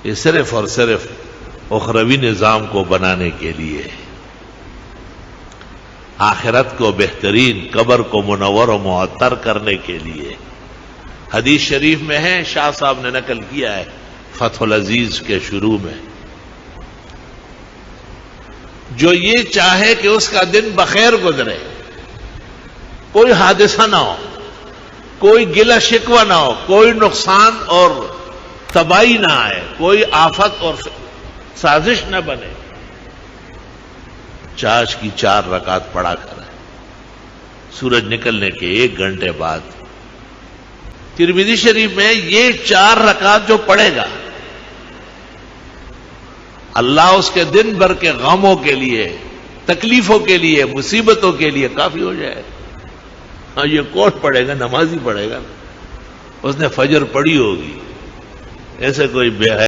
یہ صرف اور صرف اخروی نظام کو بنانے کے لیے، آخرت کو بہترین، قبر کو منور و معطر کرنے کے لیے۔ حدیث شریف میں ہے، شاہ صاحب نے نقل کیا ہے فتح العزیز کے شروع میں، جو یہ چاہے کہ اس کا دن بخیر گزرے، کوئی حادثہ نہ ہو، کوئی گلہ شکوہ نہ ہو، کوئی نقصان اور تباہی نہ آئے، کوئی آفت اور سازش نہ بنے، چاش کی 4 رکعت پڑھا کرے سورج نکلنے کے 1 گھنٹے بعد۔ ترمذی شریف میں یہ 4 رکعت جو پڑھے گا، اللہ اس کے دن بھر کے غموں کے لیے، تکلیفوں کے لیے، مصیبتوں کے لیے کافی ہو جائے۔ ہاں یہ کون پڑھے گا؟ نمازی پڑھے گا، اس نے فجر پڑھی ہوگی، ایسے کوئی بے